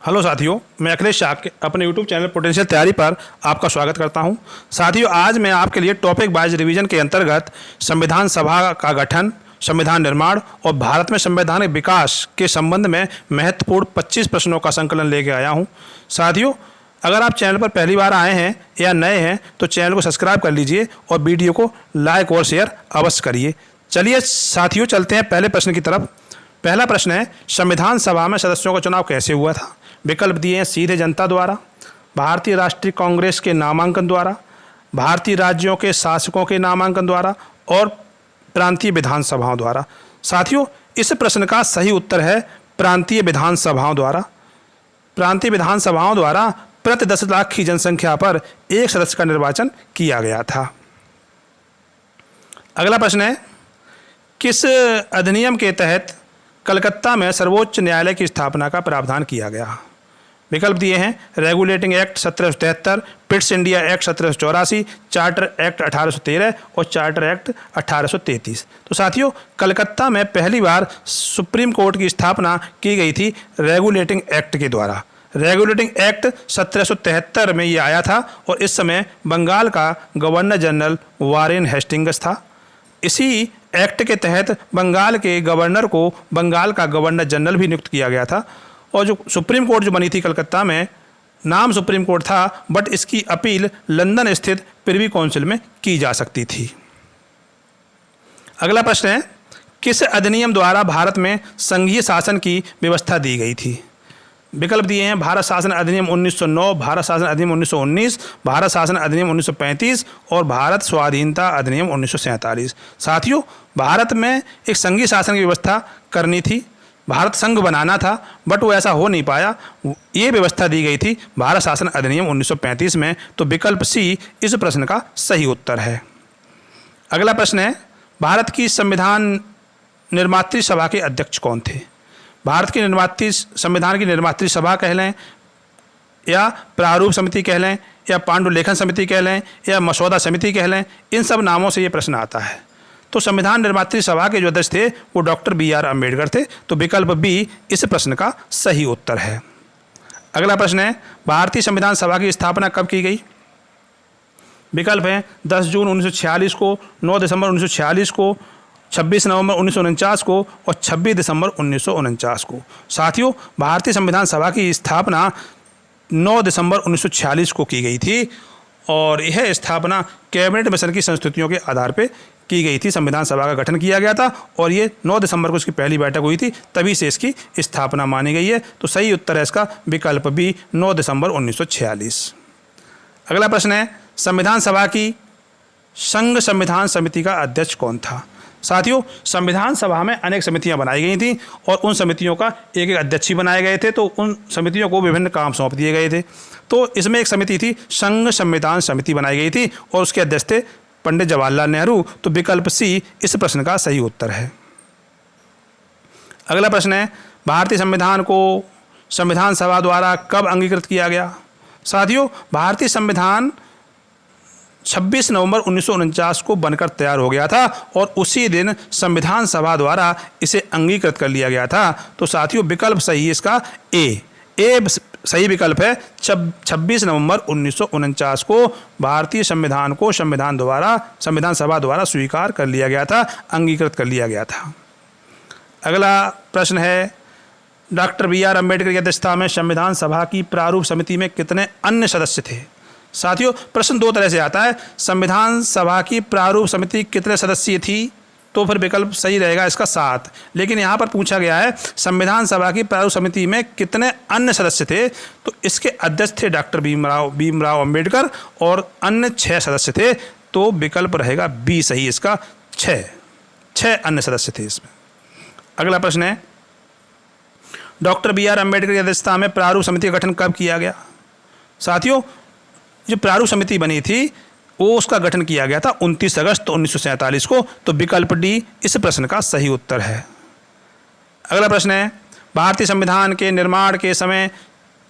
Hello साथियों, मैं अखिलेश शाह के अपने यूट्यूब चैनल पोटेंशियल तैयारी पर आपका स्वागत करता हूं। साथियों, आज मैं आपके लिए टॉपिक वाइज रिवीजन के अंतर्गत संविधान सभा का गठन, संविधान निर्माण और भारत में संवैधानिक विकास के संबंध में महत्वपूर्ण 25 प्रश्नों का संकलन लेके आया हूं। साथियों, अगर आप चैनल पर पहली बार आए हैं या नए हैं तो चैनल को सब्सक्राइब कर लीजिए और वीडियो को लाइक और शेयर अवश्य करिए। चलिए साथियों, चलते हैं पहले प्रश्न की तरफ। पहला प्रश्न है, संविधान सभा में सदस्यों का चुनाव कैसे हुआ था? विकल्प दिए हैं सीधे जनता द्वारा, भारतीय राष्ट्रीय कांग्रेस के नामांकन द्वारा, भारतीय राज्यों के शासकों के नामांकन द्वारा और प्रांतीय विधानसभाओं द्वारा। साथियों, इस प्रश्न का सही उत्तर है प्रांतीय विधानसभाओं द्वारा। प्रांतीय विधानसभाओं द्वारा प्रति 10 लाख की जनसंख्या पर एक सदस्य का निर्वाचन किया गया था। अगला प्रश्न है, किस अधिनियम के तहत कलकत्ता में सर्वोच्च न्यायालय की स्थापना का प्रावधान किया गया? विकल्प दिए हैं regulating act 1773, Pitt's India act 1784, charter act 1813 और चार्टर एक्ट 1833। तो साथियों, कलकत्ता में पहली बार सुप्रीम कोर्ट की स्थापना की गई थी रेगुलेटिंग एक्ट के द्वारा। रेगुलेटिंग एक्ट 1773 में ये आया था और इस समय बंगाल का गवर्नर जनरल वारेन हेस्टिंग्स था। इसी एक्ट के तहत बंगाल के गवर्नर को बंगाल का गवर्नर जनरल भी नियुक्त किया गया था। और जो सुप्रीम कोर्ट जो बनी थी कलकत्ता में, नाम सुप्रीम कोर्ट था बट इसकी अपील लंदन स्थित प्रिवी काउंसिल में की जा सकती थी। अगला प्रश्न है, किस अधिनियम द्वारा भारत में संघीय शासन की व्यवस्था दी गई थी? विकल्प दिए हैं भारत शासन अधिनियम 1909, भारत शासन अधिनियम 1919, भारत शासन अधिनियम 1935 और भारत स्वाधीनता अधिनियम 1947। साथियों, भारत में एक संघीय शासन की व्यवस्था करनी थी, भारत संघ बनाना था बट वो ऐसा हो नहीं पाया। ये व्यवस्था दी गई थी भारत शासन अधिनियम 1935 में। तो विकल्प सी इस प्रश्न का सही उत्तर है। अगला प्रश्न है, भारत की संविधान निर्मात्री सभा के अध्यक्ष कौन थे? भारत की संविधान की निर्मात्री सभा कह लें या प्रारूप समिति कह लें या पांडुलेखन समिति कह लें या मसौदा समिति कह लें, इन सब नामों से ये प्रश्न आता है। तो संविधान निर्मात्री सभा के जो अध्यक्ष थे वो डॉक्टर BR अम्बेडकर थे। तो विकल्प बी इस प्रश्न का सही उत्तर है। अगला प्रश्न है, भारतीय संविधान सभा की स्थापना कब की गई? विकल्प हैं 10 जून 1946 को, 9 दिसंबर 1946 को, 26 नवंबर 1949 को और 26 दिसंबर 1949 को। साथियों, भारतीय संविधान सभा की स्थापना 9 दिसंबर 1946 को की गई थी और यह स्थापना कैबिनेट मिशन की संस्तुतियों के आधार पर की गई थी। संविधान सभा का गठन किया गया था और ये 9 दिसंबर को इसकी पहली बैठक हुई थी, तभी से इसकी स्थापना मानी गई है। तो सही उत्तर है इसका विकल्प बी 9 दिसंबर 1946। अगला प्रश्न है, संविधान सभा की संघ संविधान समिति का अध्यक्ष कौन था? साथियों, संविधान सभा में अनेक समितियां बनाई गई थी और उन समितियों का एक एक अध्यक्ष ही बनाए गए थे। तो उन समितियों को विभिन्न काम सौंप दिए गए थे। तो इसमें एक समिति थी संघ संविधान समिति बनाई गई थी और उसके अध्यक्ष थे पंडित जवाहरलाल नेहरू। तो विकल्प सी इस प्रश्न का सही उत्तर है। अगला प्रश्न है, भारतीय संविधान को संविधान सभा द्वारा कब अंगीकृत किया गया? साथियों, भारतीय संविधान 26 नवंबर 1949 को बनकर तैयार हो गया था और उसी दिन संविधान सभा द्वारा इसे अंगीकृत कर लिया गया था। तो साथियों, विकल्प सही है इसका ए सही विकल्प है। 26 नवंबर 1949 को भारतीय संविधान को संविधान सभा द्वारा स्वीकार कर लिया गया था, अंगीकृत कर लिया गया था। अगला प्रश्न है, डॉक्टर BR अम्बेडकर की अध्यक्षता में संविधान सभा की प्रारूप समिति में कितने अन्य सदस्य थे? साथियों, प्रश्न दो तरह से आता है, संविधान सभा की प्रारूप समिति कितने सदस्य थी? तो फिर विकल्प सही रहेगा इसका 7। लेकिन यहाँ पर पूछा गया है संविधान सभा की प्रारूप समिति में कितने अन्य सदस्य थे? तो इसके अध्यक्ष थे डॉक्टर भीमराव अम्बेडकर और अन्य 6 सदस्य थे। तो विकल्प रहेगा बी सही इसका 6 अन्य सदस्य थे इसमें। अगला प्रश्न है, डॉक्टर BR अम्बेडकर की अध्यक्षता में प्रारूप समिति का गठन कब किया गया? साथियों, जो प्रारूप समिति बनी थी वो उसका गठन किया गया था 29 अगस्त 1947 को। तो विकल्प डी इस प्रश्न का सही उत्तर है। अगला प्रश्न है, भारतीय संविधान के निर्माण के समय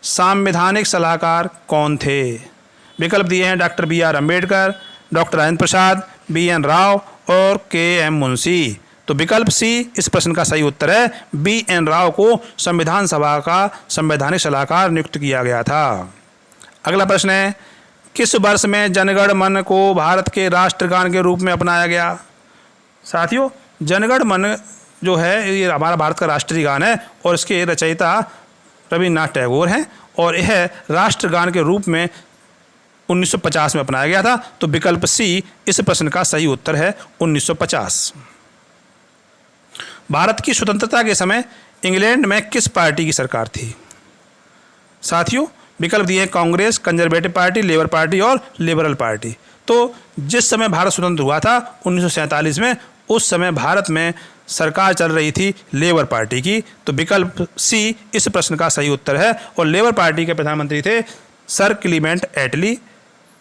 संवैधानिक सलाहकार कौन थे? विकल्प दिए हैं doctor BR Ambedkar, doctor Rajendra Prasad, BN Rao और KM मुंशी। तो विकल्प सी इस प्रश्न का सही उत्तर है। BN राव को संविधान सभा का संवैधानिक सलाहकार नियुक्त किया गया था। अगला प्रश्न है, किस वर्ष में जनगण मन को भारत के राष्ट्रगान के रूप में अपनाया गया? साथियों, जनगण मन जो है ये हमारा भारत का राष्ट्रीय गान है और इसके रचयिता रविन्द्रनाथ टैगोर हैं और यह राष्ट्रगान के रूप में 1950 में अपनाया गया था। तो विकल्प सी इस प्रश्न का सही उत्तर है 1950। भारत की स्वतंत्रता के समय इंग्लैंड में किस पार्टी की सरकार थी? साथियों, विकल्प दिए Congress, conservative party, labour party और लिबरल पार्टी। तो जिस समय भारत स्वतंत्र हुआ था 1947 में, उस समय भारत में सरकार चल रही थी लेबर पार्टी की। तो विकल्प सी इस प्रश्न का सही उत्तर है और लेबर पार्टी के प्रधानमंत्री थे सर क्लीमेंट एटली,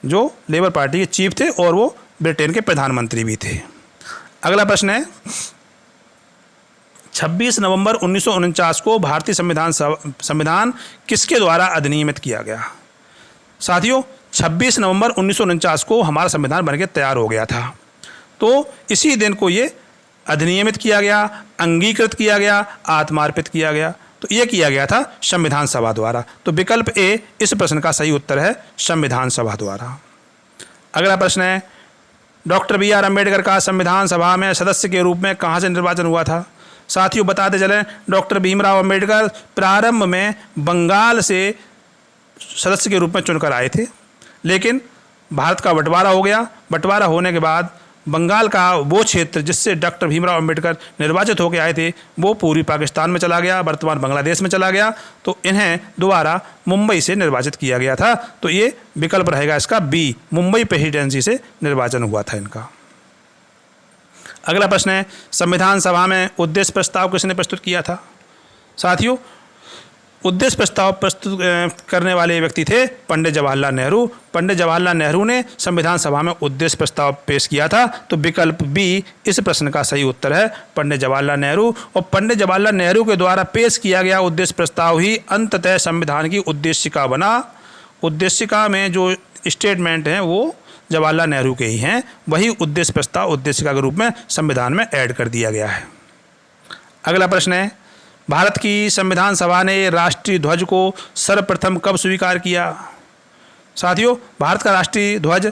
जो लेबर पार्टी के चीफ थे और वो ब्रिटेन के प्रधानमंत्री भी थे। अगला प्रश्न है, 26 नवंबर 1949 को भारतीय संविधान किसके द्वारा अधिनियमित किया गया? साथियों, 26 नवंबर 1949 को हमारा संविधान बनकर तैयार हो गया था। तो इसी दिन को ये अधिनियमित किया गया, अंगीकृत किया गया, आत्मार्पित किया गया। तो ये किया गया था संविधान सभा द्वारा। तो विकल्प ए इस प्रश्न का सही उत्तर है संविधान सभा द्वारा। अगला प्रश्न है, डॉक्टर BR अम्बेडकर का संविधान सभा में सदस्य के रूप में कहाँ से निर्वाचन हुआ था? साथियों, बताते चलें, डॉक्टर भीमराव अम्बेडकर प्रारंभ में बंगाल से सदस्य के रूप में चुनकर आए थे, लेकिन भारत का बंटवारा हो गया। बंटवारा होने के बाद बंगाल का वो क्षेत्र जिससे डॉक्टर भीमराव अम्बेडकर निर्वाचित होकर आए थे वो पूर्वी पाकिस्तान में चला गया, वर्तमान बांग्लादेश में चला गया। तो इन्हें दोबारा मुंबई से निर्वाचित किया गया था। तो ये विकल्प रहेगा इसका बी, मुंबई प्रेसिडेंसी से निर्वाचन हुआ था इनका। अगला प्रश्न है, संविधान सभा में उद्देश्य प्रस्ताव किसने प्रस्तुत किया था? साथियों, उद्देश्य प्रस्ताव प्रस्तुत करने वाले व्यक्ति थे पंडित जवाहरलाल नेहरू। पंडित जवाहरलाल नेहरू ने संविधान सभा में उद्देश्य प्रस्ताव पेश किया था। तो विकल्प बी इस प्रश्न का सही उत्तर है पंडित जवाहरलाल नेहरू। और पंडित जवाहरलाल नेहरू के द्वारा पेश किया गया उद्देश्य प्रस्ताव ही अंततः संविधान की उद्देशिका बना। उद्देशिका में जो स्टेटमेंट हैं वो जवाहरलाल नेहरू के ही हैं, वही उद्देश्य प्रस्ताव उद्देशिका के रूप में संविधान में ऐड कर दिया गया है। अगला प्रश्न है, भारत की संविधान सभा ने राष्ट्रीय ध्वज को सर्वप्रथम कब स्वीकार किया? साथियों, भारत का राष्ट्रीय ध्वज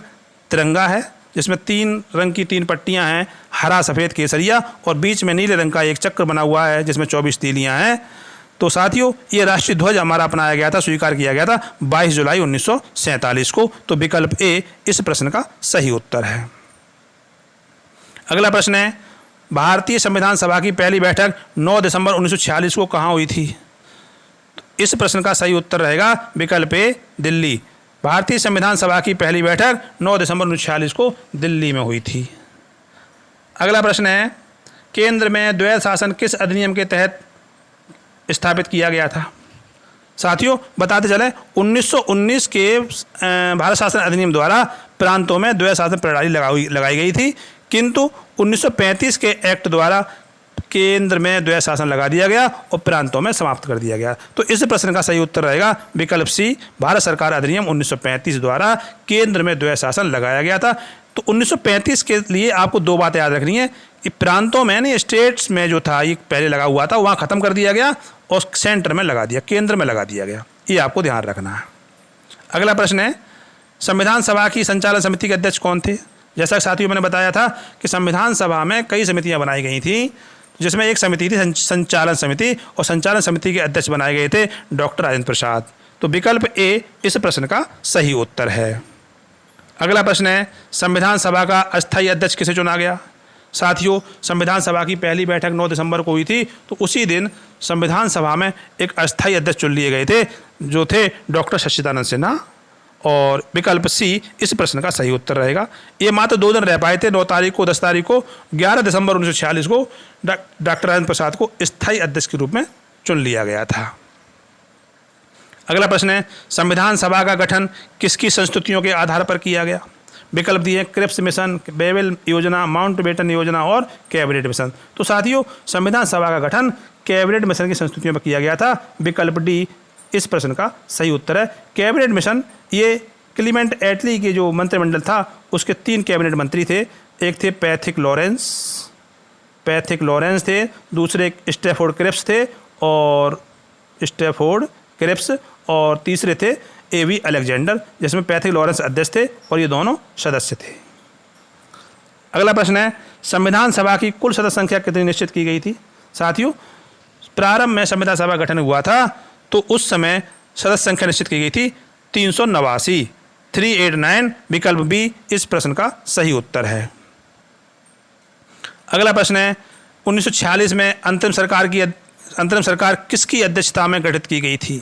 तिरंगा है जिसमें 3 रंग की 3 पट्टियां हैं, हरा, सफ़ेद, केसरिया, और बीच में नीले रंग का एक चक्र बना हुआ है जिसमें 24 तीलियां हैं। तो साथियों, ये राष्ट्रीय ध्वज हमारा अपनाया गया था, स्वीकार किया गया था 22 जुलाई 1947 को। तो विकल्प ए इस प्रश्न का सही उत्तर है। अगला प्रश्न है, भारतीय संविधान सभा की पहली बैठक 9 दिसंबर 1946 को कहाँ हुई थी? इस प्रश्न का सही उत्तर रहेगा विकल्प ए, दिल्ली। भारतीय संविधान सभा की पहली बैठक 9 दिसंबर 1946 को दिल्ली में हुई थी। अगला प्रश्न है, केंद्र में द्वैध शासन किस अधिनियम के तहत स्थापित किया गया था? साथियों, बताते चलें, 1919 के भारत शासन अधिनियम द्वारा प्रांतों में द्वैध शासन प्रणाली लगाई गई थी, किंतु 1935 के एक्ट द्वारा केंद्र में द्वैध शासन लगा दिया गया और प्रांतों में समाप्त कर दिया गया। तो इस प्रश्न का सही उत्तर रहेगा विकल्प सी, भारत सरकार अधिनियम 1935 द्वारा केंद्र में द्वैध शासन लगाया गया था। तो 1935 के लिए आपको 2 बातें याद रखनी है कि प्रांतों में नहीं, स्टेट्स में जो था ये पहले लगा हुआ था, वहाँ ख़त्म कर दिया गया और सेंटर में लगा दिया, केंद्र में लगा दिया गया। ये आपको ध्यान रखना है। अगला प्रश्न है, संविधान सभा की संचालन समिति के अध्यक्ष कौन थे? जैसा साथियों मैंने बताया था कि संविधान सभा में कई समितियां बनाई गई थी, जिसमें एक समिति थी संचालन समिति, और संचालन समिति के अध्यक्ष बनाए गए थे डॉक्टर राजेंद्र प्रसाद। तो विकल्प ए इस प्रश्न का सही उत्तर है। अगला प्रश्न है, संविधान सभा का अस्थायी अध्यक्ष किसे चुना गया? साथियों, संविधान सभा की पहली बैठक 9 दिसंबर को हुई थी, तो उसी दिन संविधान सभा में एक अस्थायी अध्यक्ष चुन लिए गए थे, जो थे डॉक्टर सच्चिदानंद सिन्हा। और विकल्प सी इस प्रश्न का सही उत्तर रहेगा। ये मात्र 2 दिन रह पाए थे, 9 तारीख को, 10 तारीख को। 11 दिसंबर 1946 को डॉक्टर राजेंद्र प्रसाद को स्थायी अध्यक्ष के रूप में चुन लिया गया था। अगला प्रश्न है, संविधान सभा का गठन किसकी संस्तुतियों के आधार पर किया गया? विकल्प दिए क्रिप्स मिशन, बेबल योजना, माउंटबेटन योजना और कैबिनेट मिशन। तो साथियों, संविधान सभा का गठन कैबिनेट मिशन की संस्तुतियों पर किया गया था। विकल्प डी इस प्रश्न का सही उत्तर है। कैबिनेट मिशन, ये क्लीमेंट एटली के जो मंत्रिमंडल था उसके 3 कैबिनेट मंत्री थे। एक थे पैथिक लॉरेंस, पैथिक लॉरेंस थे, दूसरे स्टैफोर्ड क्रिप्स थे और तीसरे थे A.V. अलेक्जेंडर, जिसमें पैथिक लॉरेंस अध्यक्ष थे और ये दोनों सदस्य थे। अगला प्रश्न है, संविधान सभा की कुल सदस्य संख्या कितनी निश्चित की गई थी? साथियों, प्रारंभ में संविधान सभा गठन हुआ था तो उस समय सदस्य संख्या निश्चित की गई थी 389, 389। विकल्प बी इस प्रश्न का सही उत्तर है। अगला प्रश्न है, 1946 में अंतरिम सरकार किसकी अध्यक्षता में गठित की गई थी?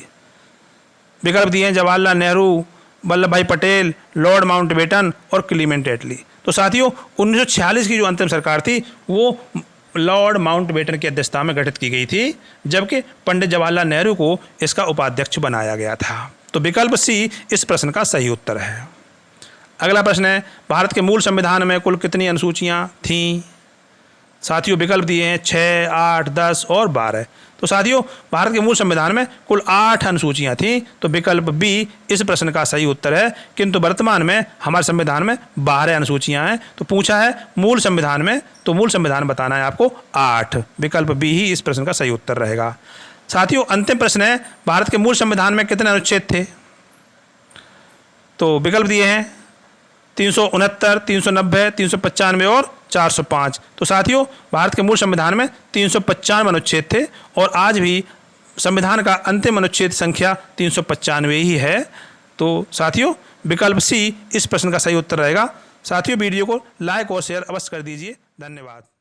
विकल्प दिए हैं जवाहरलाल नेहरू, वल्लभ भाई पटेल, लॉर्ड माउंटबेटन और क्लीमेंट एटली। तो साथियों, 1946 की जो अंतिम सरकार थी वो लॉर्ड माउंटबेटन की अध्यक्षता में गठित की गई थी, जबकि पंडित जवाहरलाल नेहरू को इसका उपाध्यक्ष बनाया गया था। तो विकल्प सी इस प्रश्न का सही उत्तर है। अगला प्रश्न है, भारत के मूल संविधान में कुल कितनी अनुसूचियाँ थीं? साथियों, विकल्प दिए हैं 6, 8, 10 और 12। तो साथियों, भारत के मूल संविधान में कुल 8 अनुसूचियाँ थीं। तो विकल्प बी इस प्रश्न का सही उत्तर है। किंतु वर्तमान में हमारे संविधान में 12 अनुसूचियाँ हैं। तो पूछा है मूल संविधान में, तो मूल संविधान बताना है आपको 8। विकल्प बी ही इस प्रश्न का सही उत्तर रहेगा। साथियों, अंतिम प्रश्न है, भारत के मूल संविधान में कितने अनुच्छेद थे? तो विकल्प दिए हैं 369, 390, 395 और 405। तो साथियों, भारत के मूल संविधान में 395 अनुच्छेद थे और आज भी संविधान का अंतिम अनुच्छेद संख्या 395 ही है। तो साथियों, विकल्प सी इस प्रश्न का सही उत्तर रहेगा। साथियों, वीडियो को लाइक और शेयर अवश्य कर दीजिए। धन्यवाद।